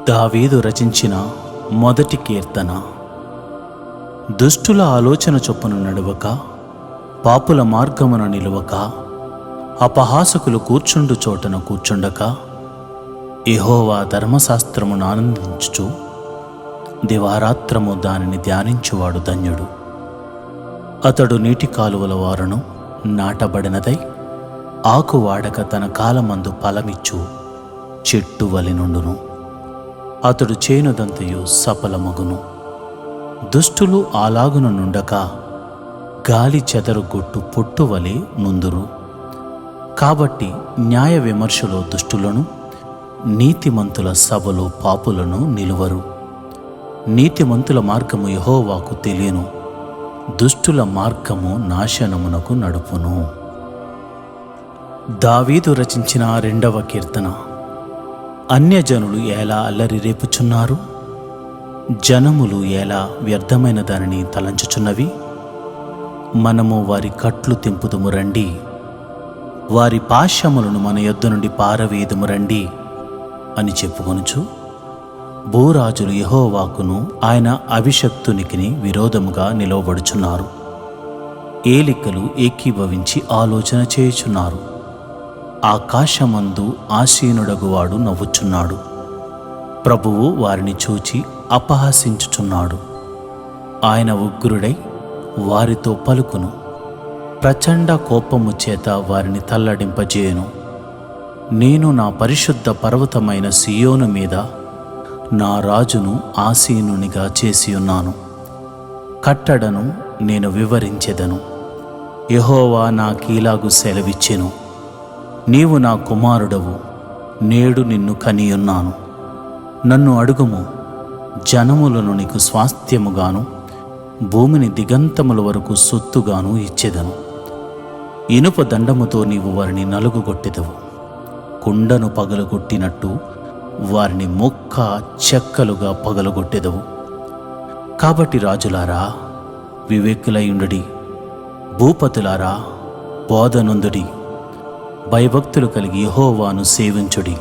దావీదు రచించిన మొదటి కీర్తన. దుష్టుల ఆలోచన చొప్పున నడువక, పాపుల మార్గమున నిలువక, అపహాసకులు కూర్చుండు చోటన కూర్చుండక, యెహోవా ధర్మశాస్త్రమును ఆనందించుచు దివారాత్రము దానిని ధ్యానించువాడు ధన్యుడు. అతడు నీటి కాలువల వారును నాటబడినదై ఆకు వాడక తన కాలమందు ఫలమిచ్చు చెట్టు వలె నుండును. అతడు చేనుదంతయు సఫలమగును. దుష్టులు అలాగున నుండక గాలి చెదరుగొట్టు పొట్టు వలె నుందురు. కాబట్టి న్యాయ విమర్శలో దుష్టులను, నీతిమంతుల సభలో పాపులను నిలువరు. నీతిమంతుల మార్గము యెహోవాకు తెలియను, దుష్టుల మార్గము నాశనమునకు నడుపును. దావీదు రచించిన రెండవ కీర్తన. అన్యజనులు ఎలా అల్లరి రేపుచున్నారు, జనములు ఎలా వ్యర్థమైన దానిని తలంచుచున్నవి. మనము వారి కట్లు తెంపుదుము రండి, వారి పాశములను మన యొద్ద నుండి పారవేయుదుము రండి అని చెప్పుకొనుచు, భూరాజులు యెహోవాకును ఆయన అభిషక్తునికి విరోధముగా నిలవబడుచున్నారు. ఏలికలు ఏకీభవించి ఆలోచన చేయుచున్నారు. ఆకాశమందు ఆసీనుడగువాడు నవ్వుచున్నాడు. ప్రభువు వారిని చూచి అపహసించుచున్నాడు. ఆయన ఉగ్రుడై వారితో పలుకును, ప్రచండ కోపము చేత వారిని తల్లడింపజేయును. నేను నా పరిశుద్ధ పర్వతమైన సియోను మీద నా రాజును ఆసీనునిగా చేసి ఉన్నాను. కట్టడను నేను వివరించెదను. యెహోవా నాకీలాగు సెలవిచ్చెను, నీవు నా కుమారుడవు, నేడు నిన్ను కనియున్నాను. నన్ను అడుగుము, జనములను నీకు స్వాస్థ్యముగాను, భూమిని దిగంతముల వరకు సొత్తుగాను ఇచ్చెదను. ఇనుప దండముతో నీవు వారిని నలుగుగొట్టెదవు. కుండను పగలగొట్టినట్టు వారిని మొక్క చెక్కలుగా పగలగొట్టెదవు. కాబట్టి రాజులారా వివేకులయుండుడి, భూపతులారా బోధనొందుడి. భయభక్తులు కలిగి యెహోవాను సేవించుడి.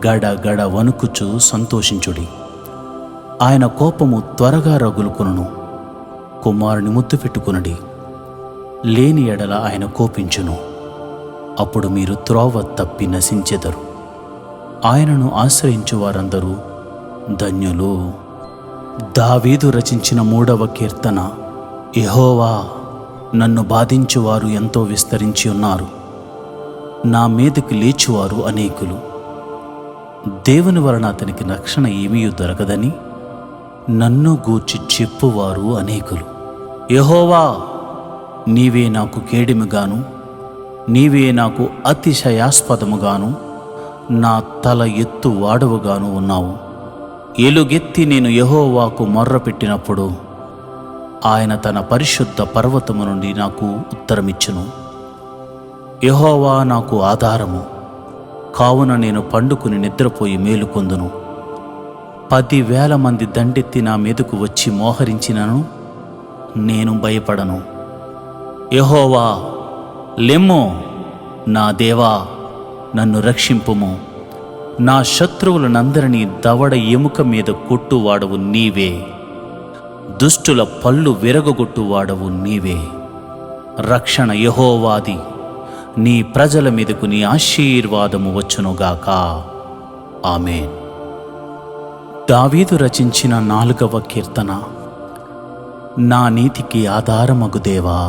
గడ గడ వణుకుచు సంతోషించుడి. ఆయన కోపము త్వరగా రగులుకొనును. కుమారుని ముద్దు పెట్టుకొనుడి, లేని ఎడల ఆయన కోపించును. అప్పుడు మీరు త్రోవ తప్పి నశించెదరు. ఆయనను ఆశ్రయించు వారందరూ ధన్యులు. దావీదు రచించిన మూడవ కీర్తన. యెహోవా, నన్ను బాధించువారు ఎంతో విస్తరించి ఉన్నారు, నా మీదకి లేచువారు అనేకులు. దేవుని వలన అతనికి రక్షణ ఏమీ దొరకదని నన్ను గూర్చి చెప్పువారు అనేకులు. యెహోవా, నీవే నాకు కేడిమిగాను, నీవే నాకు అతిశయాస్పదముగాను, నా తల ఎత్తు వాడవుగాను ఉన్నావు. ఎలుగెత్తి నేను యెహోవాకు మొర్రపెట్టినప్పుడు ఆయన తన పరిశుద్ధ పర్వతము నుండి నాకు ఉత్తరమిచ్చును. యెహోవా నాకు ఆధారము, కావున నేను పండుకుని నిద్రపోయి మేలుకొందును. 10,000 మంది దండెత్తి నా మీదకు వచ్చి మోహరించినను నేను భయపడను. యెహోవా, లెమ్ము, నా దేవా, నన్ను రక్షింపుము. నా శత్రువులనందరినీ దవడ ఎముక మీద కొట్టువాడవు నీవే, దుష్టుల పళ్ళు విరగొట్టువాడవు నీవే. రక్షణ యెహోవాది, నీ ప్రజల మీదకు నీ ఆశీర్వాదము వచ్చునుగాక. ఆమేన్. దావీదు రచించిన 4వ కీర్తన. నా నీతికి ఆధారమగు దేవా,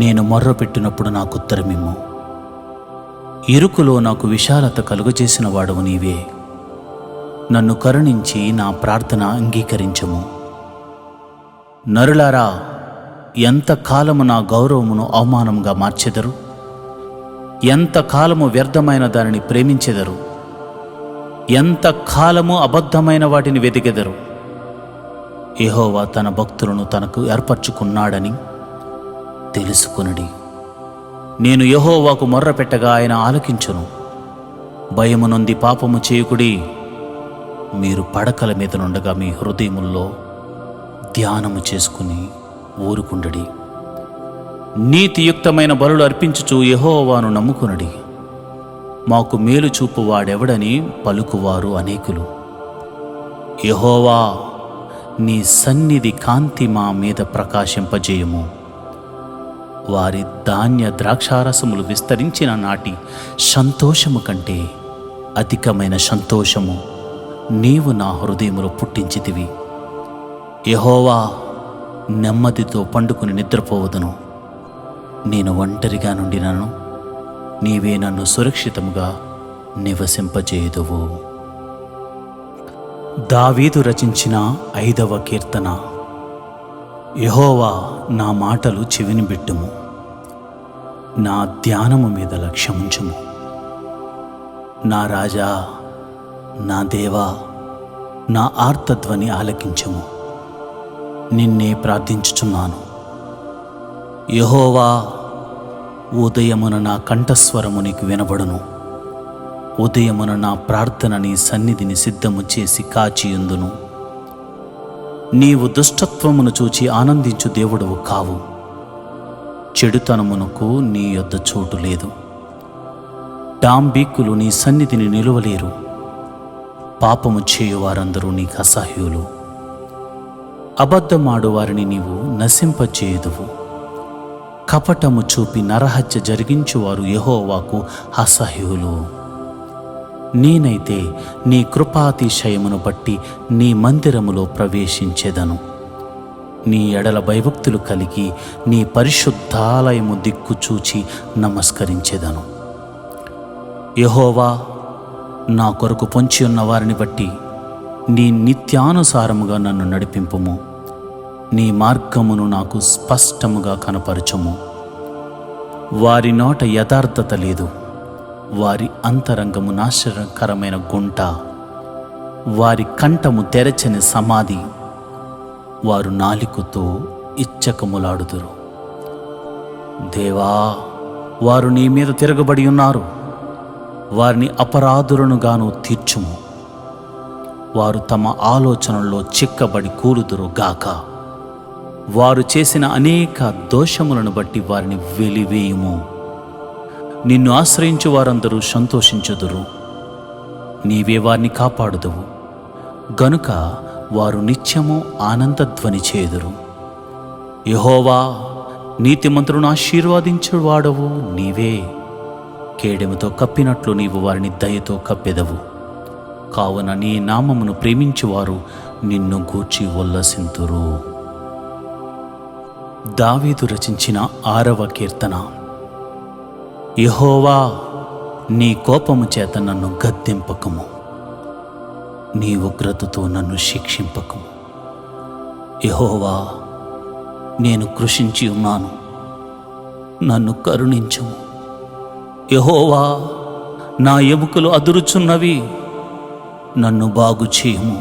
నేను మొర్రపెట్టినప్పుడు నాకు ఉత్తరమిమ్ము. ఇరుకులో నాకు విశాలత కలుగజేసిన వాడవు నీవే. నన్ను కరుణించి నా ప్రార్థన అంగీకరించము. నరులారా, ఎంతకాలము నా గౌరవమును అవమానంగా మార్చెదరు? ఎంతకాలము వ్యర్థమైన దానిని ప్రేమించెదరు? ఎంతకాలము అబద్ధమైన వాటిని వెతికెదరు? యెహోవా తన భక్తులను తనకు ఏర్పరచుకున్నాడని తెలుసుకొనుడి. నేను యెహోవాకు మొర్రపెట్టగా ఆయన ఆలకించును. భయము నొంది పాపము చేయకుడి. మీరు పడకల మీద నుండగా మీ హృదయముల్లో ధ్యానము చేసుకుని ఊరుకుండడి. నీతియుక్తమైన బలులు అర్పించుచు యెహోవాను నమ్ముకునడి. మాకు మేలు చూపువాడెవడని పలుకువారు అనేకులు. యెహోవా, నీ సన్నిధి కాంతి మా మీద ప్రకాశింపజేయము. వారి ధాన్య ద్రాక్షారసములు విస్తరించిన నాటి సంతోషము కంటే అధికమైన సంతోషము నీవు నా హృదయములో పుట్టించితివి. యెహోవా, నెమ్మదితో పండుకుని నిద్రపోవదును. నేను ఒంటరిగా నుండినను, నీవే నన్ను సురక్షితముగా నివసింపజేయుదువు. దావీదు రచించిన 5వ కీర్తన. యెహోవా, నా మాటలు చెవినిబెట్టుము, నా ధ్యానము మీద లక్ష్యముంచుము. నా రాజా, నా దేవా, నా ఆర్తధ్వని ఆలకించుము. నిన్నే ప్రార్థించుచున్నాను. యెహోవా, ఉదయమున నా కంఠస్వరము నీకు వినబడును. ఉదయమున నా ప్రార్థన నీ సన్నిధిని సిద్ధము చేసి కాచియుందును. నీవు దుష్టత్వమును చూచి ఆనందించు దేవుడవు కావు. చెడుతనమునకు నీ యొద్ద చోటు లేదు. డాంబీకులు నీ సన్నిధిని నిలువలేరు. పాపము చేయువారందరూ నీకు అసహ్యులు. అబద్ధమాడు వారిని నీవు నశింపజేయుదువు. కపటము చూపి నరహత్య జరిగించువారు యెహోవాకు అసహ్యులు. నేనైతే నీ కృపాతిశయమును బట్టి నీ మందిరములో ప్రవేశించెదను. నీ ఎడల భయభక్తులు కలిగి నీ పరిశుద్ధాలయము దిక్కు చూచి నమస్కరించెదను. యెహోవా, నా కొరకు పొంచి ఉన్న వారిని బట్టి నీ నిత్యానుసారముగా నన్ను నడిపింపుము. నీ మార్గమును నాకు స్పష్టముగా కనపరచుము. వారి నోట యథార్థత లేదు. వారి అంతరంగము నాశనకరమైన గుంట. వారి కంఠము తెరచని సమాధి. వారు నాలికతో ఇచ్చకములాడుదురు. దేవా, వారు నీ మీద తిరగబడి ఉన్నారు. వారిని అపరాధులనుగాను తీర్చుము. వారు తమ ఆలోచనల్లో చిక్కబడి కూలుదురు గాక. వారు చేసిన అనేక దోషములను బట్టి వారిని వెలివేయుము. నిన్ను ఆశ్రయించు వారందరూ సంతోషించుదురు. నీవే వారిని కాపాడుదువు గనుక వారు నిత్యము ఆనందధ్వని చేయుదురు. యెహోవా, నీతిమంతులను ఆశీర్వదించువాడవు నీవే. కేడెముతో కప్పినట్లు నీవు వారిని దయతో కప్పెదవు. కావున నీ నామమును ప్రేమించువారు నిన్ను గూర్చి ఉల్లసింతురు. దావీదు రచించిన 6వ కీర్తన. యెహోవా, నీ కోపము చేత నన్ను గద్దింపకము. నీ ఉగ్రతతో నన్ను శిక్షింపకము. యెహోవా, నేను కృషించి ఉన్నాను, నన్ను కరుణించుము. యెహోవా, నా ఎముకలు అదురుచున్నవి, నన్ను బాగు చేయుము.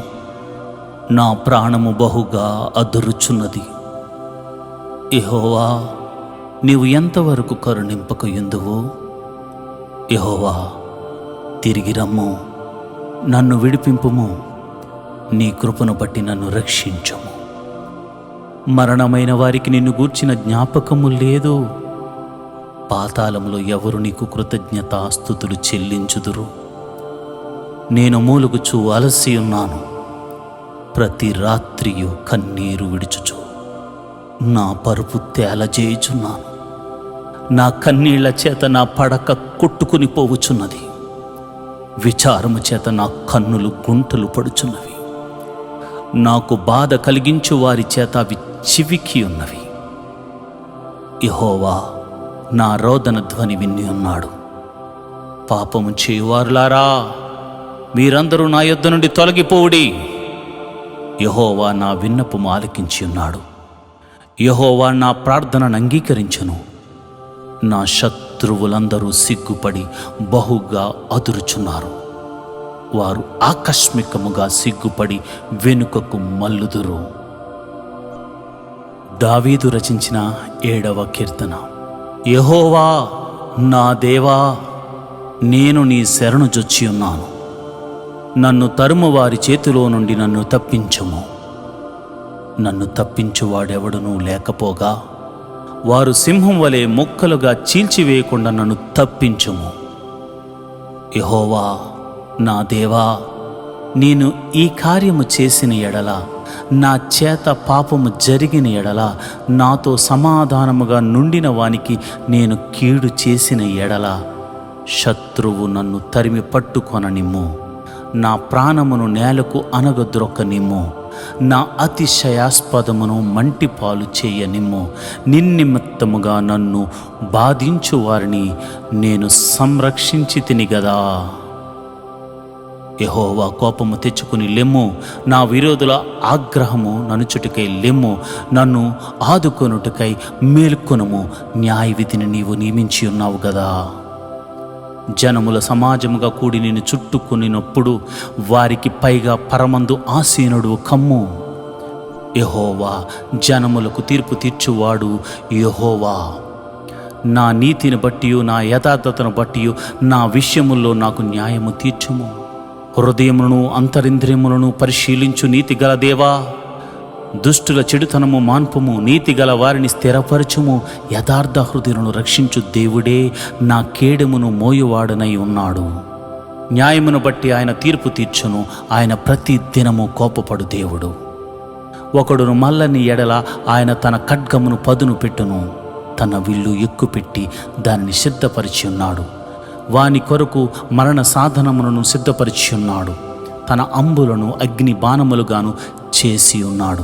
నా ప్రాణము బహుగా అదురుచున్నది. యెహోవా, నీవు ఎంతవరకు కరుణింపకయుందువో? యెహోవా, తిరిగి రమ్ము, నన్ను విడిపింపుము. నీ కృపను బట్టి నన్ను రక్షించుము. మరణమైన వారికి నిన్ను గూర్చిన జ్ఞాపకము లేదు. పాతాళములో ఎవరు నీకు కృతజ్ఞతాస్తుతులు చెల్లించుదురు? నేను మూలుగుచూ అలసి ఉన్నాను. ప్రతి రాత్రియు కన్నీరు విడుచుచు నా పరుపు తేలజేయుచున్నాను. నా కన్నీళ్ల చేత నా పడక కొట్టుకుని పోవుచున్నది. విచారము చేత నా కన్నులు గుంటలు పడుచున్నవి. నాకు బాధ కలిగించు వారి చేత అవి చివికి ఉన్నవి. యెహోవా, నా రోదన ధ్వని విని ఉన్నాడు. పాపము చేయువారులారా, మీరందరూ నా యొద్ద నుండి తొలగిపోవుడి. యెహోవా నా విన్నపము ఆలకించి ఉన్నాడు. యెహోవా నా ప్రార్థనను అంగీకరించును. నా శత్రువులందరూ సిగ్గుపడి బహుగా అదురుచున్నారు. వారు ఆకస్మికముగా సిగ్గుపడి వెనుకకు మల్లుదురు. దావీదు రచించిన 7వ కీర్తన. యెహోవా, నా దేవా, నేను నీ శరణు జొచ్చి ఉన్నాను. నన్ను తరుము వారి చేతిలో నుండి నన్ను తప్పించుము. నన్ను తప్పించువాడెవడునూ లేకపోగా వారు సింహం వలె ముక్కలుగా చీల్చివేయకుండా నన్ను తప్పించుము. యెహోవా నా దేవా, నేను ఈ కార్యము చేసిన ఎడల, నా చేత పాపము జరిగిన ఎడల, నాతో సమాధానముగా నుండిన వానికి నేను కీడు చేసిన ఎడల, శత్రువు నన్ను తరిమి పట్టుకొననిమ్ము, నా ప్రాణమును నేలకు అనగద్రొక్కనిమ్ము, నా అతిశయాస్పదమును మంటిపాలు చేయనిమ్ము. నిన్నిమిత్తముగా నన్ను బాధించు వారిని నేను సంరక్షించి తిని గదా. యెహోవా కోపము తెచ్చుకుని లెమ్ము, నా విరోధుల ఆగ్రహము ననుచుటకై లెమ్ము, నన్ను ఆదుకొనుటకై మేల్కొనుము. న్యాయ విధిని నీవు నియమించి ఉన్నావు గదా. జనముల సమాజముగా కూడి నిన్ను చుట్టుకునినప్పుడు వారికి పైగా పరమందు ఆసీనుడు కమ్ము. యెహోవా జనములకు తీర్పు తీర్చువాడు యెహోవా. నా నీతిని బట్టి, నా యథార్థతను బట్టి నా విషయముల్లో నాకు న్యాయము తీర్చుము. హృదయములను అంతరింద్రియములను పరిశీలించు నీతిగల దేవా, దుష్టుల చెడుతనము మాన్పుము, నీతిగల వారిని స్థిరపరచుము. యథార్థ హృదయులను రక్షించు దేవుడే నా కేడెమును మోయువాడనై ఉన్నాడు. న్యాయమును బట్టి ఆయన తీర్పు తీర్చును. ఆయన ప్రతి దినము కోపపడు దేవుడు. ఒకడును మల్లని ఎడల ఆయన తన ఖడ్గమును పదును పెట్టును, తన విల్లు ఎక్కుపెట్టి దానిని సిద్ధపరిచి ఉన్నాడు. వాని కొరకు మరణ సాధనములను సిద్ధపరిచి ఉన్నాడు. తన అంబులను అగ్ని బాణములుగాను చేసి ఉన్నాడు.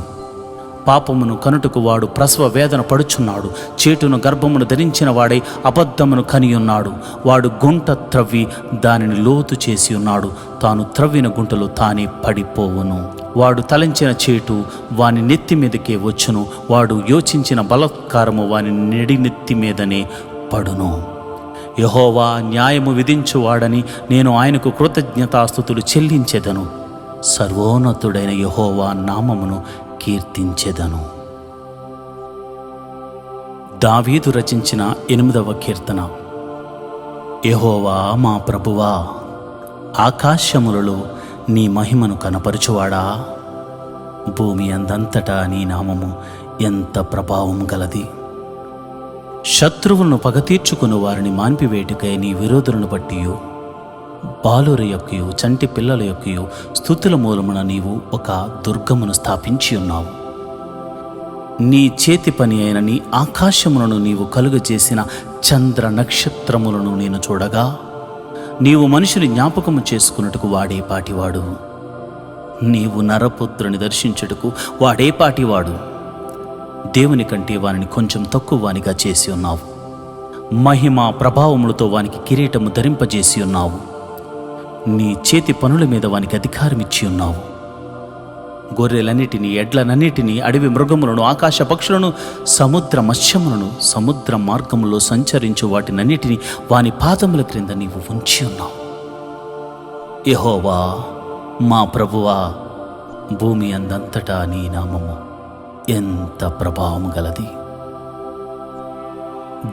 పాపమును కనుటకు వాడు ప్రసవ వేదన పడుచున్నాడు. చేటును గర్భమును ధరించిన వాడై అబద్ధమును కనియున్నాడు. వాడు గుంట త్రవ్వి దానిని లోతు చేసి ఉన్నాడు. తాను త్రవ్విన గుంటలో తానే పడిపోవును. వాడు తలంచిన చేటు వాని నెత్తి మీదకే వచ్చును. వాడు యోచించిన బలాత్కారము వాని నెత్తి మీదనే పడును. యెహోవా న్యాయము విధించువాడని నేను ఆయనకు కృతజ్ఞతాస్తుతులు చెల్లించెదను. సర్వోన్నతుడైన యెహోవా నామమును కీర్తించెదను. దావీదు రచించిన 8వ కీర్తన. యెహోవా మా ప్రభువా, ఆకాశములలో నీ మహిమను కనపరచువాడా. భూమి అందంతటా నీ నామము ఎంత ప్రభావం గలది. శత్రువులను పగ తీర్చుకుని వారిని మాన్పివేటుకై నీ విరోధులను బట్టియు, బాలుర యొక్కయు చంటి పిల్లల యొక్కయు స్తుతుల మూలమున నీవు ఒక దుర్గమును స్థాపించి ఉన్నావు. నీ చేతి పని అయిన నీ ఆకాశములను నీవు కలుగజేసిన చంద్ర నక్షత్రములను నేను చూడగా, నీవు మనుషుని జ్ఞాపకము చేసుకున్నట్టుకు వాడే పాటివాడు. నీవు నరపుత్రుని దర్శించుటకు వాడే పాటివాడు. దేవుని కంటే వానిని కొంచెం తక్కువ వానిగా చేసి ఉన్నావు. మహిమ ప్రభావములతో వానికి కిరీటము ధరింపజేసి ఉన్నావు. నీ చేతి పనుల మీద వానికి అధికారం ఇచ్చి ఉన్నావు. గొర్రెలన్నిటినీ, ఎడ్లనన్నిటినీ, అడవి మృగములను, ఆకాశ పక్షులను, సముద్ర మత్స్యములను, సముద్ర మార్గములో సంచరించు వాటినన్నిటినీ వాని పాదముల క్రింద నీవు ఉంచి ఉన్నావు. యెహోవా మా ప్రభువా, భూమి అందంతటా నీ నామము ఎంత ప్రభావము గలది.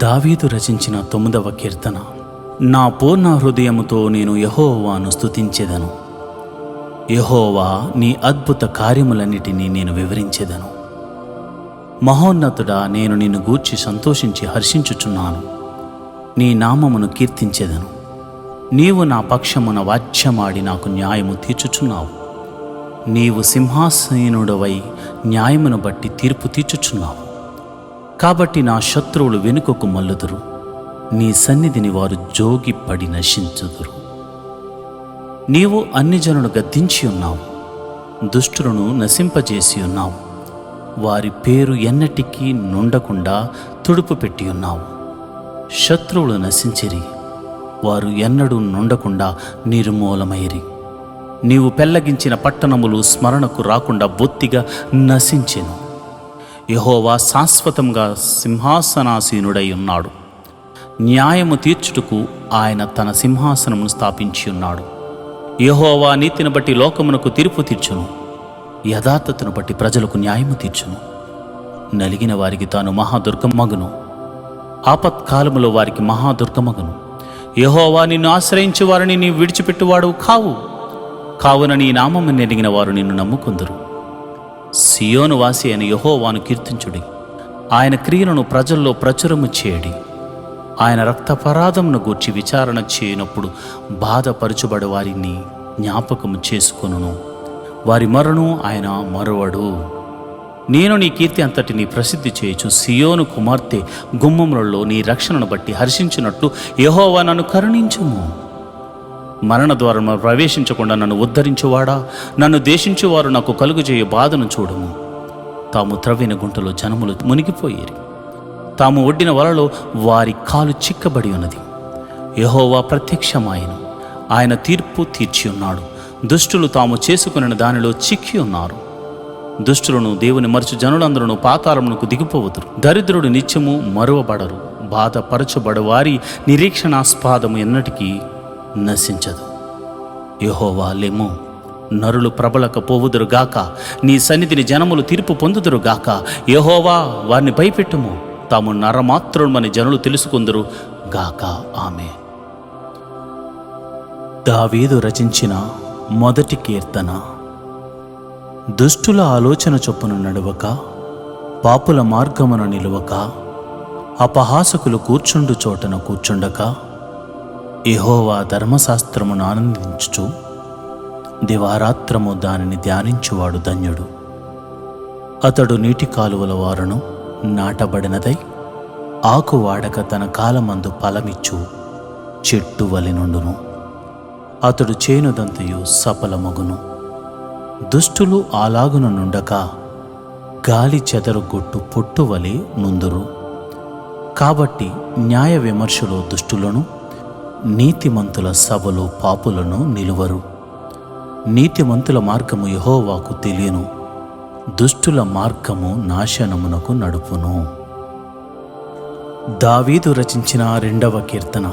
దావీదు రచించిన 9వ కీర్తన. నా పూర్ణ హృదయముతో నేను యెహోవాను స్తుతించెదను. యెహోవా నీ అద్భుత కార్యములన్నిటినీ నేను వివరించెదను. మహోన్నతుడా, నేను నిన్ను గూర్చి సంతోషించి హర్షించుచున్నాను. నీ నామమును కీర్తించెదను. నీవు నా పక్షమున వాచ్యమాడి నాకు న్యాయము తీర్చుచున్నావు. నీవు సింహాసీనుడవై న్యాయమును బట్టి తీర్పు తీర్చుచున్నావు. కాబట్టి నా శత్రువులు వెనుకకు మల్లుదురు. నీ సన్నిధిని వారు జోగిపడి నశించుదురు. నీవు అన్ని జనులు గద్దించి ఉన్నావు. దుష్టులను నశింపజేసి ఉన్నావు. వారి పేరు ఎన్నటికీ నుండకుండా తుడుపు పెట్టి ఉన్నావు. శత్రువులు నశించిరి. వారు ఎన్నడూ నుండకుండా నిర్మూలమైరి. నీవు పెళ్లగించిన పట్టణములు స్మరణకు రాకుండా బొత్తిగా నశించెను. యెహోవా శాశ్వతంగా సింహాసనాసీనుడై ఉన్నాడు. న్యాయము తీర్చుటకు ఆయన తన సింహాసనమును స్థాపించి ఉన్నాడు. యెహోవా నీతిని బట్టి లోకమునకు తీర్పు తీర్చును. యథార్థతను బట్టి ప్రజలకు న్యాయము తీర్చును. నలిగిన వారికి తాను మహాదుర్గమగును. ఆపత్కాలములో వారికి మహాదుర్గమగును. యెహోవా నిన్ను ఆశ్రయించు వారిని నీవు విడిచిపెట్టువాడు కావు. కావున నీ నామము నెరిగిన వారు నిన్ను నమ్ముకుందురు. సియోను వాసి అయిన యెహోవాను కీర్తించుడి. ఆయన క్రియలను ప్రజల్లో ప్రచురము చేయడి. ఆయన రక్తపరాధమును గూర్చి విచారణ చేయనప్పుడు బాధపరచుబడి వారిని జ్ఞాపకము చేసుకొనును. వారి మరణం ఆయన మరువడు. నేను నీ కీర్తి అంతటిని ప్రసిద్ధి చేయుచు సియోను కుమార్తె గుమ్మములలో నీ రక్షణను బట్టి హర్షించినట్లు యెహోవా నన్ను కరుణించుము. మరణ ద్వారము ప్రవేశించకుండా నన్ను ఉద్ధరించువాడా, నన్ను దేశించువారు నాకు కలుగుచేయ బాధను చూడుము. తాము త్రవ్విన గుంటలో జనములు మునిగిపోయేరి, తాము ఒడ్డిన వలలో వారి కాలు చిక్కబడి ఉన్నది. యెహోవా ప్రత్యక్షమాయెను, ఆయన తీర్పు తీర్చి ఉన్నాడు. దుష్టులు తాము చేసుకున్న దానిలో చిక్కి ఉన్నారు. దుష్టులను దేవుని మరచు జనులందరూ పాతాళమునకు దిగిపోవుదురు. దరిద్రుడు నిత్యము మరువబడరు. బాధపరచబడు వారి నిరీక్షణాస్పాదము ఎన్నటికీ నశించదు. యెహోవా లెమ్ము, నరులు ప్రబలకపోవుదురుగాక, నీ సన్నిధిని జనములు తీర్పు పొందుదురుగాక. యెహోవా వారిని భయపెట్టుము, తాము నరమాత్రులమని జనులు తెలుసుకుందురు గాక. ఆమె. దావీదు రచించిన మొదటి కీర్తన. దుష్టుల ఆలోచన చొప్పున నడవక, పాపుల మార్గమున నిలువక, అపహాసకులు కూర్చుండు చోటన కూర్చుండక, యెహోవా ధర్మశాస్త్రమును ఆనందించుచు దివారాత్రము దానిని ధ్యానించువాడు ధన్యుడు. అతడు నీటి కాలువల వారును నాటబడినదై ఆకు వాడక తన కాలమందు ఫలమిచ్చు చెట్టు వలె నుండును. అతడు చేనుదంతయు సఫలమగును. దుష్టులు అలాగున నుండక గాలి చెదరగొట్టు పొట్టు వలె నుందురు. కాబట్టి న్యాయ విమర్శలో దుష్టులను, నీతిమంతుల సభలో పాపులను నిలువరు. నీతిమంతుల మార్గము యెహోవాకు తెలియను, దుష్టుల మార్గము నాశనమునకు నడుపును. దావీదు రచించిన రెండవ కీర్తన.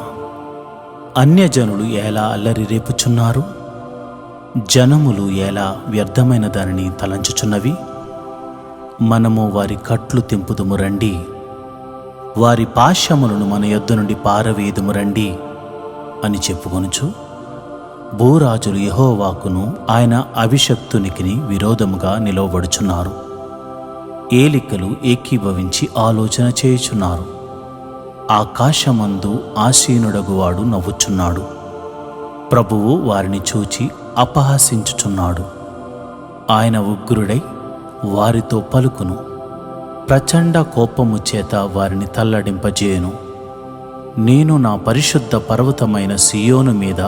అన్యజనులు ఎలా అల్లరి రేపుచున్నారు, జనములు ఎలా వ్యర్థమైన దానిని తలంచుచున్నవి. మనము వారి కట్లు తెంపుదుము రండి, వారి పాశములను మన యొద్ద నుండి పారవేయుదుము రండి అని చెప్పుకొనుచు భూరాజులు యెహోవాకును ఆయన అభిషక్తునికి విరోధముగా నిలవబడుచున్నారు. ఏలికలు ఏకీభవించి ఆలోచన చేయుచున్నారు. ఆకాశమందు ఆసీనుడగువాడు నవ్వుచున్నాడు. ప్రభువు వారిని చూచి అపహాసించుచున్నాడు. ఆయన ఉగ్రుడై వారితో పలుకును, ప్రచండ కోపము చేత వారిని తల్లడింపజేయును. నేను నా పరిశుద్ధ పర్వతమైన సియోను మీద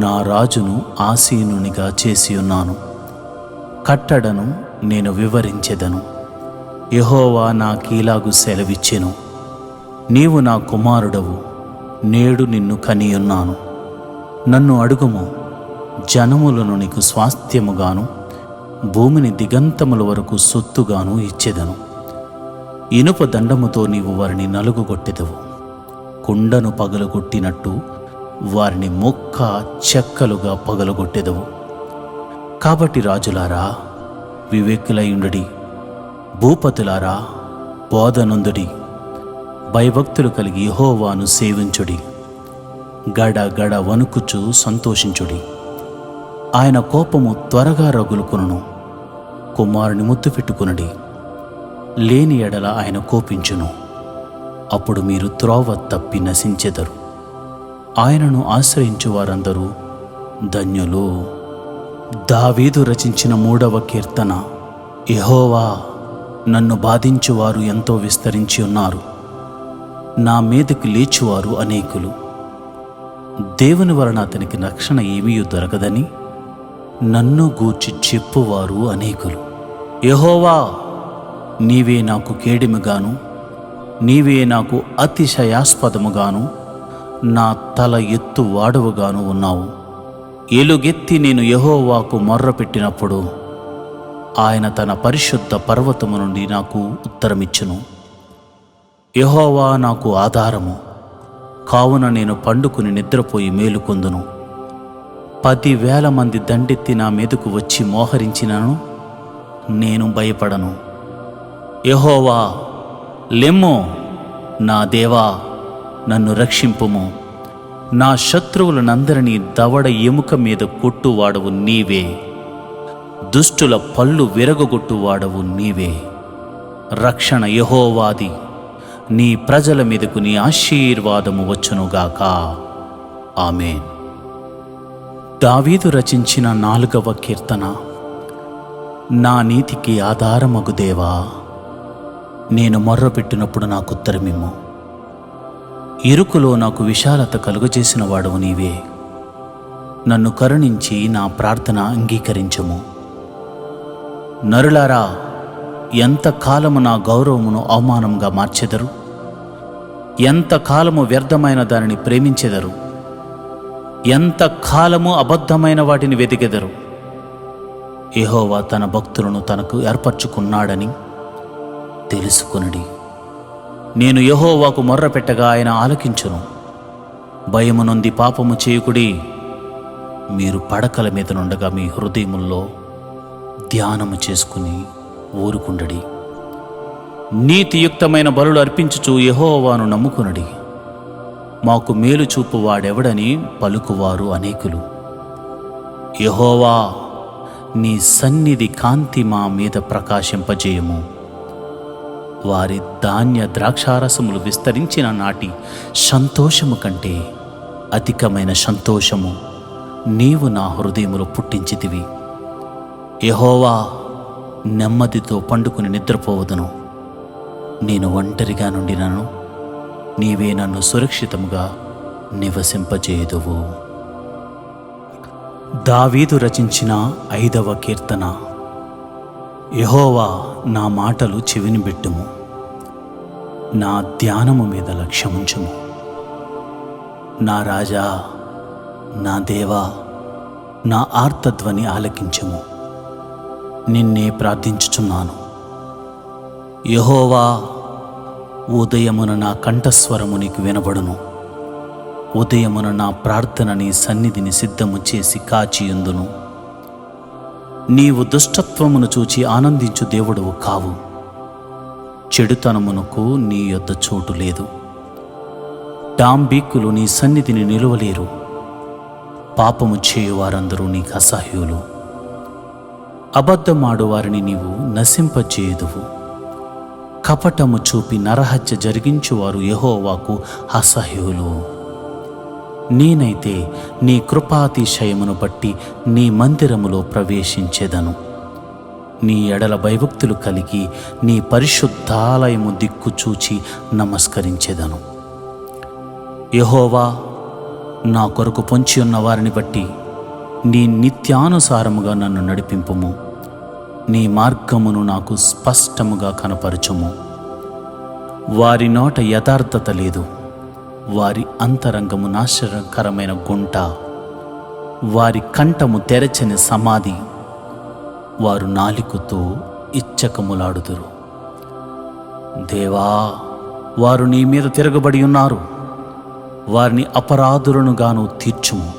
నా రాజును ఆసీనునిగా చేసి ఉన్నాను. కట్టడను నేను వివరించెదను. యెహోవా నాకీలాగు సెలవిచ్చెను, నీవు నా కుమారుడవు, నేడు నిన్ను కనియున్నాను. నన్ను అడుగుము, జనములను నీకు స్వాస్థ్యముగాను భూమిని దిగంతముల వరకు సొత్తుగాను ఇచ్చెదను. ఇనుప దండముతో నీవు వారిని నలుగుగొట్టెదవు. కుండను పగలగొట్టినట్టు వారిని మొక్క చెక్కలుగా పగలగొట్టెదవు. కాబట్టి రాజులారా వివేకులయుండుడి, భూపతులారా బోధనందుడి. భయభక్తులు కలిగి యెహోవాను సేవించుడి. గడ గడ వణుకుచు సంతోషించుడి. ఆయన కోపము త్వరగా రగులుకొనును. కుమారుని ముద్దు పెట్టుకునడి, లేని ఎడల ఆయన కోపించును. అప్పుడు మీరు త్రోవ తప్పి నశించెదరు. ఆయనను ఆశ్రయించు వారందరూ ధన్యులు. దావీదు రచించిన మూడవ కీర్తన. యెహోవా, నన్ను బాధించువారు ఎంతో విస్తరించి ఉన్నారు, నా మీదకు లేచువారు అనేకులు. దేవుని వలన అతనికి రక్షణ ఏమీ దొరకదని నన్ను గూర్చి చెప్పువారు అనేకులు. యెహోవా, నీవే నాకు కేడిమిగాను, నీవే నాకు అతిశయాస్పదముగాను, నా తల ఎత్తు వాడవుగాను ఉన్నావు. ఎలుగెత్తి నేను యెహోవాకు మొర్రపెట్టినప్పుడు ఆయన తన పరిశుద్ధ పర్వతము నుండి నాకు ఉత్తరమిచ్చును. యెహోవా నాకు ఆధారము, కావున నేను పండుకుని నిద్రపోయి మేలుకొందును. 10,000 మంది దండెత్తి నా మీదకు వచ్చి మోహరించినను నేను భయపడను. యెహోవా, లెమ్ము, నా దేవా, నన్ను రక్షింపుము. నా శత్రువులనందరినీ దవడ ఎముక మీద కొట్టువాడవు నీవే, దుష్టుల పళ్ళు విరగొట్టువాడవు నీవే. రక్షణ యెహోవాది, నీ ప్రజల మీదకు నీ ఆశీర్వాదము వచ్చునుగాక. ఆమేన్. దావీదు రచించిన 4వ కీర్తన. నా నీతికి ఆధారమగు దేవా, నేను మొర్రపెట్టినప్పుడు నాకు ఉత్తరమిమ్ము. ఇరుకులో నాకు విశాలత కలుగజేసిన వాడవు నీవే. నన్ను కరుణించి నా ప్రార్థన అంగీకరించము. నరులారా, ఎంతకాలము నా గౌరవమును అవమానంగా మార్చెదరు? ఎంతకాలము వ్యర్థమైన దానిని ప్రేమించెదరు? ఎంతకాలము అబద్ధమైన వాటిని వెతికెదరు? యెహోవా తన భక్తులను తనకు ఏర్పరచుకున్నాడని తెలుసుకొనుడి. నేను యెహోవాకు మొర్రపెట్టగా ఆయన ఆలకించును. భయము నొంది పాపము చేయకుడి. మీరు పడకల మీద నుండగా మీ హృదయముల్లో ధ్యానము చేసుకుని ఊరుకుండడి. నీతియుక్తమైన బలులు అర్పించుచు యెహోవాను నమ్ముకునడి. మాకు మేలు చూపు వాడెవడని పలుకువారు అనేకులు. యెహోవా, నీ సన్నిధి కాంతి మా మీద ప్రకాశింపజేయము. వారి ధాన్య ద్రాక్షారసములు విస్తరించిన నాటి సంతోషము కంటే అధికమైన సంతోషము నీవు నా హృదయములో పుట్టించితివి. యెహోవా, నెమ్మదితో పండుకుని నిద్రపోవదును. నేను ఒంటరిగా నుండినను నీవే నన్ను సురక్షితముగా నివసింపజేయుదువు. దావీదు రచించిన 5వ కీర్తన. యెహోవా, నా మాటలు చెవినిబెట్టుము. నా ధ్యానము మీద లక్ష్యముంచుము. నా రాజా, నా దేవా, నా ఆర్తధ్వని ఆలకించుము. నిన్నే ప్రార్థించుచున్నాను. యెహోవా, ఉదయమున నా కంఠస్వరము నీకు వినబడును. ఉదయమున నా ప్రార్థన నీ సన్నిధిని సిద్ధము చేసి కాచియుందును. నీవు దుష్టత్వమును చూచి ఆనందించు దేవుడవు కావు. చెడుతనమునకు నీ యొద్ద చోటు లేదు. డాంబీకులు నీ సన్నిధిని నిలువలేరు. పాపము చేయువారందరూ నీకు అసహ్యులు. అబద్ధమాడు వారిని నీవు నశింపజేయుదువు. కపటము చూపి నరహత్య జరిగించువారు యెహోవాకు అసహ్యులు. నేనైతే నీ కృపాతిశయమును బట్టి నీ మందిరములో ప్రవేశించెదను. నీ ఎడల భయభక్తులు కలిగి నీ పరిశుద్ధాలయము దిక్కు చూచి నమస్కరించెదను. యెహోవా, నా కొరకు పొంచి ఉన్న వారిని బట్టి నీ నిత్యానుసారముగా నన్ను నడిపింపుము. నీ మార్గమును నాకు స్పష్టముగా కనపరచుము. వారి నోట యథార్థత లేదు. వారి అంతరంగము నాశనకరమైన గుంట. వారి కంఠము తెరచని సమాధి. వారు నాలికతో ఇచ్చకములాడుదురు. దేవా, వారు నీ మీద తిరగబడి ఉన్నారు. వారిని అపరాధులనుగాను తీర్చుము.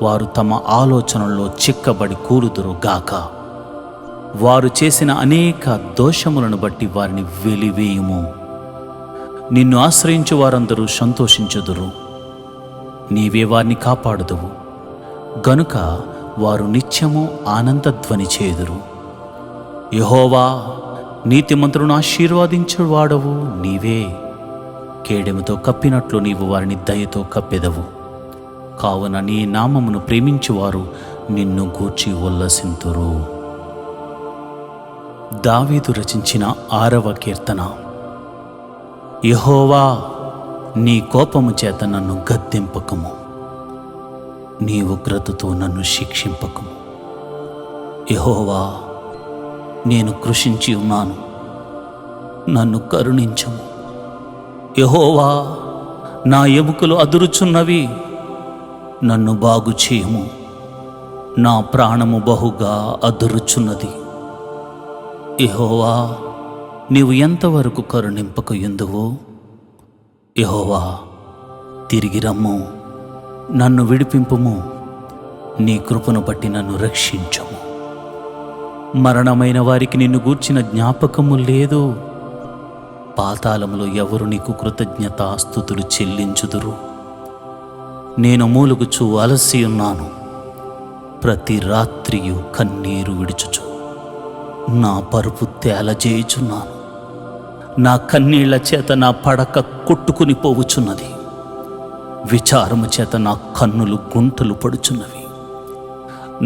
వారు తమ ఆలోచనల్లో చిక్కబడి కూలుదురు గాక. వారు చేసిన అనేక దోషములను బట్టి వారిని వెలివేయుము. నిన్ను ఆశ్రయించు వారందరూ సంతోషించుదురు. నీవే వారిని కాపాడుదువు గనుక వారు నిత్యము ఆనందధ్వని చేయుదురు. యెహోవా, నీతిమంతులను ఆశీర్వదించువాడవు నీవే. కేడెముతో కప్పినట్లు నీవు వారిని దయతో కప్పెదవు. కావున నీ నామమును ప్రేమించువారు నిన్ను గూర్చి ఉల్లసింతురు. దావీదు రచించిన 6వ కీర్తన. యెహోవా, నీ కోపము చేత నన్ను గద్దింపకము. నీ ఉగ్రతతో నన్ను శిక్షింపకము. యెహోవా, నేను కృషించి ఉన్నాను, నన్ను కరుణించుము. యెహోవా, నా ఎముకలు అదురుచున్నవి, నన్ను బాగు చేయుము. నా ప్రాణము బహుగా అదురుచున్నది. యెహోవా, నీవు ఎంతవరకు కరుణింపకయుందువో? యెహోవా, తిరిగి రమ్ము, నన్ను విడిపింపుము. నీ కృపను బట్టి నన్ను రక్షించుము. మరణమైన వారికి నిన్ను గూర్చిన జ్ఞాపకము లేదు. పాతాళములో ఎవరు నీకు కృతజ్ఞతాస్తుతులు చెల్లించుదురు? నేను మూలుగుచూ అలసి ఉన్నాను. ప్రతి రాత్రియు కన్నీరు విడుచుచు నా పరుపు తేలజేయుచున్నాను. నా కన్నీళ్ల చేత నా పడక కొట్టుకుని పోవుచున్నది. విచారము చేత నా కన్నులు గుంటలు పడుచున్నవి.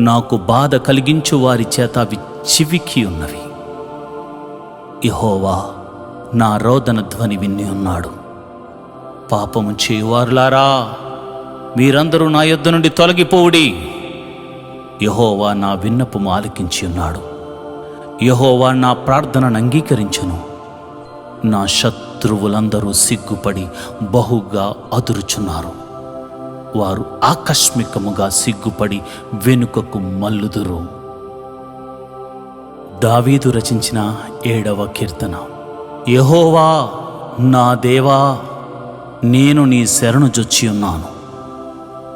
నాకు బాధ కలిగించు వారి చేత అవి చివికి ఉన్నవి. యెహోవా నా రోదన ధ్వని విని ఉన్నాడు. పాపము చేయువారులారా, మీరందరూ నా యొద్ద నుండి తొలగిపోవుడి. యెహోవా నా విన్నపము ఆలకించి ఉన్నాడు. యెహోవా నా ప్రార్థనను అంగీకరించును. నా శత్రువులందరూ సిగ్గుపడి బహుగా అదురుచున్నారు. వారు ఆకస్మికముగా సిగ్గుపడి వెనుకకు మల్లుదురు. దావీదు రచించిన 7వ కీర్తన. యెహోవా నా దేవా, నేను నీ శరణు జొచ్చి ఉన్నాను.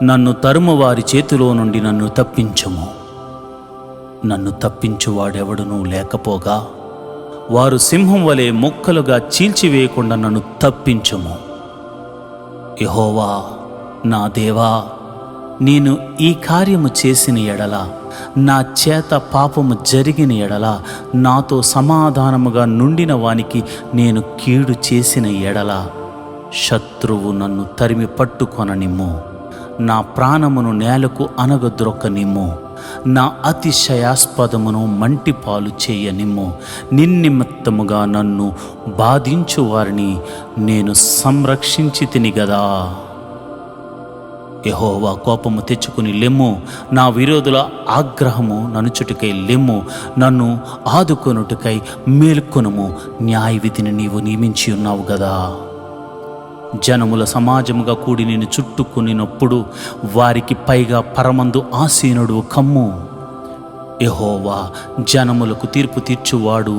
నన్ను తరుము వారి చేతిలో నుండి నన్ను తప్పించుము. నన్ను తప్పించువాడెవడునూ లేకపోగా వారు సింహం వలె ముక్కలుగా చీల్చివేయకుండా నన్ను తప్పించుము. యెహోవా నా దేవా, నేను ఈ కార్యము చేసిన ఎడల, నా చేత పాపము జరిగిన ఎడల, నాతో సమాధానముగా నుండిన వానికి నేను కీడు చేసిన ఎడల, శత్రువు నన్ను తరిమి పట్టుకొననిమ్ము. నా ప్రాణమును నేలకు అనగద్రొక్కనిమ్ము. నా అతిశయాస్పదమును మంటిపాలు చేయనిమ్ము. నిన్నిమిత్తముగా నన్ను బాధించు వారిని నేను సంరక్షించి తిని గదా. యెహోవా కోపము తెచ్చుకుని లెమ్ము. నా విరోధుల ఆగ్రహము ననుచుటకై లెమ్ము. నన్ను ఆదుకొనుటకై మేల్కొనుము. న్యాయవిధిని నీవు నియమించి ఉన్నావు గదా. జనముల సమాజముగా కూడి నేను చుట్టుకునినప్పుడు వారికి పైగా పరమందు ఆసీనుడు కమ్ము. యెహోవా జనములకు తీర్పు తీర్చువాడు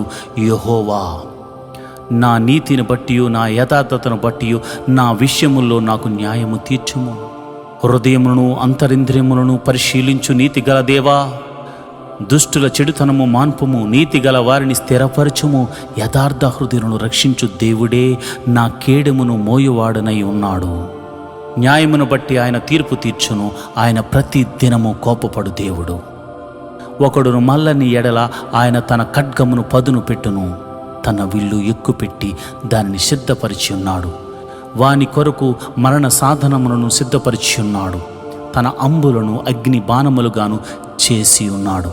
యెహోవా. నా నీతిని బట్టి, నా యథార్థతను బట్టి నా విషయముల్లో నాకు న్యాయము తీర్చుము. హృదయములను అంతరింద్రియములను పరిశీలించు నీతిగల దేవా. దుష్టుల చెడుతనము మాన్పుము. నీతిగల వారిని స్థిరపరచుము. యథార్థ హృదయులను రక్షించు దేవుడే నా కేడెమును మోయువాడనై ఉన్నాడు. న్యాయమును బట్టి ఆయన తీర్పు తీర్చును. ఆయన ప్రతి దినము కోపపడు దేవుడు. ఒకడును మల్లని ఎడల ఆయన తన ఖడ్గమును పదును పెట్టును. తన విల్లు ఎక్కుపెట్టి దానిని సిద్ధపరిచి ఉన్నాడు. వాని కొరకు మరణ సాధనములను సిద్ధపరిచి ఉన్నాడు. తన అంబులను అగ్ని బాణములుగాను చేసి ఉన్నాడు.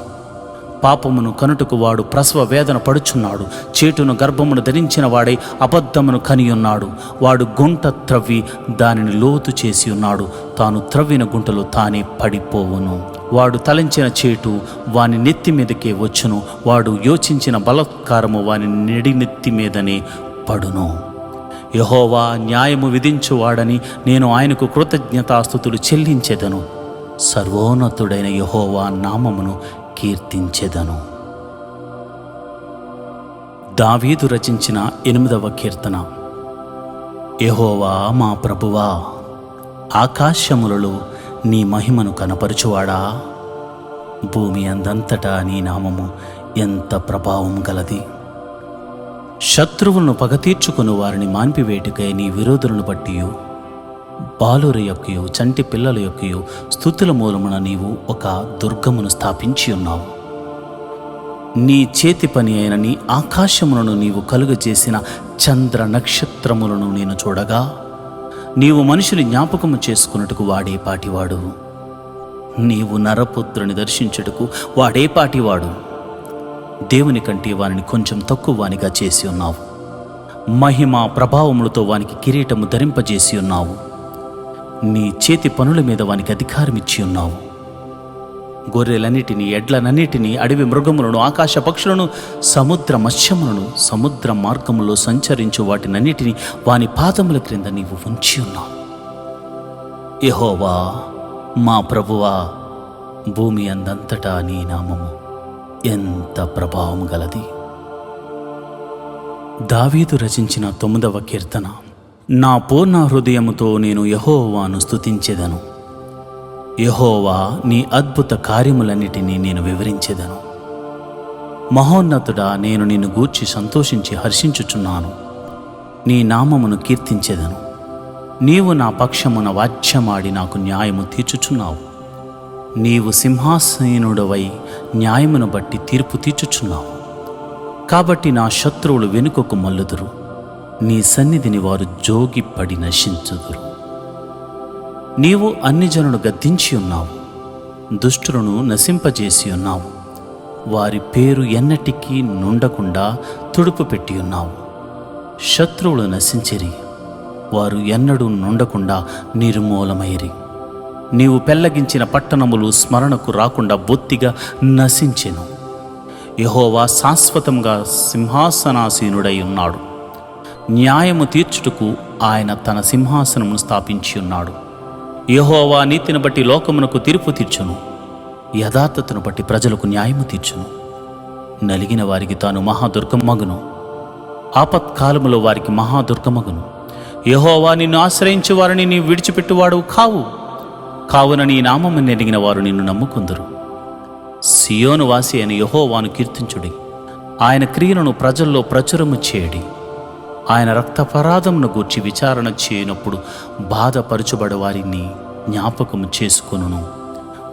పాపమును కనుటకు వాడు ప్రసవ వేదన పడుచున్నాడు. చేటును గర్భమును ధరించిన వాడై అబద్ధమును కనియున్నాడు. వాడు గుంట త్రవ్వి దానిని లోతు చేసి ఉన్నాడు. తాను త్రవ్విన గుంటలో తానే పడిపోవును. వాడు తలంచిన చేటు వాని నెత్తి మీదకే వచ్చును. వాడు యోచించిన బలాత్కారము వాని నెత్తి మీదనే పడును. యెహోవా న్యాయము విధించువాడని నేను ఆయనకు కృతజ్ఞతాస్తుతులు చెల్లించెదను. సర్వోన్నతుడైన యెహోవా నామమును కీర్తించెదను. దావీదు రచించిన 8వ కీర్తన. యెహోవా మా ప్రభువా, ఆకాశములలో నీ మహిమను కనపరచువాడా. భూమి అందంతటా నీ నామము ఎంత ప్రభావం గలది. శత్రువులను పగ తీర్చుకుని వారిని మాన్పివేటుకై నీ విరోధులను బట్టి బాలుర యొక్కయు చంటి పిల్లల యొక్కయు స్తుతుల మూలమున నీవు ఒక దుర్గమును స్థాపించి ఉన్నావు. నీ చేతి పని అయిన నీ ఆకాశములను నీవు కలుగజేసిన చంద్ర నక్షత్రములను నేను చూడగా, నీవు మనుషుని జ్ఞాపకము చేసుకున్నట్టుకు వాడే పాటివాడు. నీవు నరపుత్రుని దర్శించుటకు వాడే పాటివాడు. దేవుని కంటే వానిని కొంచెం తక్కువ వానిగా చేసి ఉన్నావు. మహిమ ప్రభావములతో వానికి కిరీటము ధరింపజేసి ఉన్నావు. నీ చేతి పనుల మీద వానికి అధికారం ఇచ్చి ఉన్నావు. గొర్రెలన్నిటినీ, ఎడ్లనన్నిటినీ, అడవి మృగములను, ఆకాశ పక్షులను, సముద్ర మత్స్యములను, సముద్ర మార్గములో సంచరించు వాటినన్నిటినీ వాని పాదముల క్రింద నీవు ఉంచి ఉన్నావు. యెహోవా మా ప్రభువా, భూమి అందంతటా నీ నామము ఎంత ప్రభావం గలది. దావీదు రచించిన 9వ కీర్తన. నా పూర్ణ హృదయముతో నేను యెహోవాను స్తుతించెదను. యెహోవా నీ అద్భుత కార్యములన్నిటినీ నేను వివరించెదను. మహోన్నతుడా, నేను నిన్ను గూర్చి సంతోషించి హర్షించుచున్నాను. నీ నామమును కీర్తించెదను. నీవు నా పక్షమున వాద్యమాడి నాకు న్యాయము తీర్చుచున్నావు. నీవు సింహాసీనుడవై న్యాయమును బట్టి తీర్పు తీర్చుచున్నావు. కాబట్టి నా శత్రువులు వెనుకకు మల్లుదురు. నీ సన్నిధిని వారు జోగిపడి నశించుదురు. నీవు అన్ని జనులను గద్దించి ఉన్నావు, దుష్టులను నశింపజేసి ఉన్నావు. వారి పేరు ఎన్నటికీ నుండకుండా తుడుపు పెట్టి ఉన్నావు. శత్రువులు నశించిరి, వారు ఎన్నడూ నుండకుండా నిర్మూలమైరి. నీవు పెళ్లగించిన పట్టణములు స్మరణకు రాకుండా బొత్తిగా నశించెను. యెహోవా శాశ్వతంగా సింహాసనాసీనుడై ఉన్నాడు. న్యాయము తీర్చుటకు ఆయన తన సింహాసనమును స్థాపించి ఉన్నాడు. యెహోవా నీతిని బట్టి లోకమునకు తీర్పు తీర్చును, యథార్థతను బట్టి ప్రజలకు న్యాయము తీర్చును. నలిగిన వారికి తాను మహాదుర్గమగును, ఆపత్కాలములో వారికి మహాదుర్గమగును. యెహోవా నిన్ను ఆశ్రయించే వారిని నీవు విడిచిపెట్టువాడు కావు. కావున నీ నామము నెరిగిన వారు నిన్ను నమ్ముకుందురు. సియోను వాసి అయిన యెహోవాను కీర్తించుడి. ఆయన క్రియలను ప్రజల్లో ప్రచురము చేయడి. ఆయన రక్తపరాధమును గూర్చి విచారణ చేయనప్పుడు బాధపరచుబడు వారిని జ్ఞాపకము చేసుకొనును.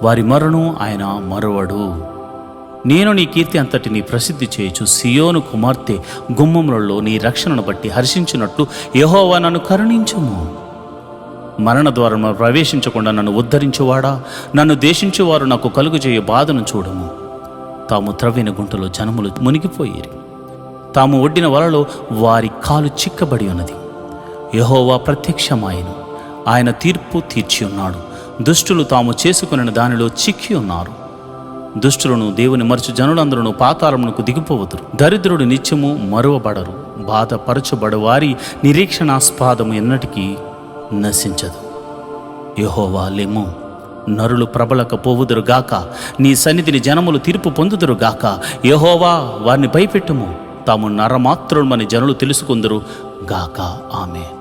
వారి మరణం ఆయన మరువడు. నేను నీ కీర్తి అంతటిని ప్రసిద్ధి చేయుచు సియోను కుమార్తె గుమ్మములలో నీ రక్షణను బట్టి హర్షించినట్లు యెహోవా నన్ను కరుణించుము. మరణ ద్వారము ప్రవేశించకుండా నన్ను ఉద్ధరించువాడా, నన్ను దేశించువారు నాకు కలుగుచేయ బాధను చూడము. తాము త్రవ్విన గుంటలో జనములు మునిగిపోయేరి, తాము ఒడ్డిన వలలో వారి కాలు చిక్కబడి ఉన్నది. యెహోవా ప్రత్యక్షమాయెను, ఆయన తీర్పు తీర్చి ఉన్నాడు. దుష్టులు తాము చేసుకున్న దానిలో చిక్కి ఉన్నారు. దుష్టులను దేవుని మరచు జనులందరూ పాతాళమునకు దిగిపోవదురు. దరిద్రుడు నిత్యము మరువబడరు. బాధపరచబడు వారి నిరీక్షణాస్పాదము ఎన్నటికీ నశించదు. యెహోవా లెమ్ము, నరులు ప్రబలక పోవుదురుగాక, నీ సన్నిధిని జనములు తీర్పు పొందుదురుగాక. యెహోవా వారిని భయపెట్టుము, తాము నరమాత్రులమని జనులు తెలుసుకుందురు గాక. ఆమేన్.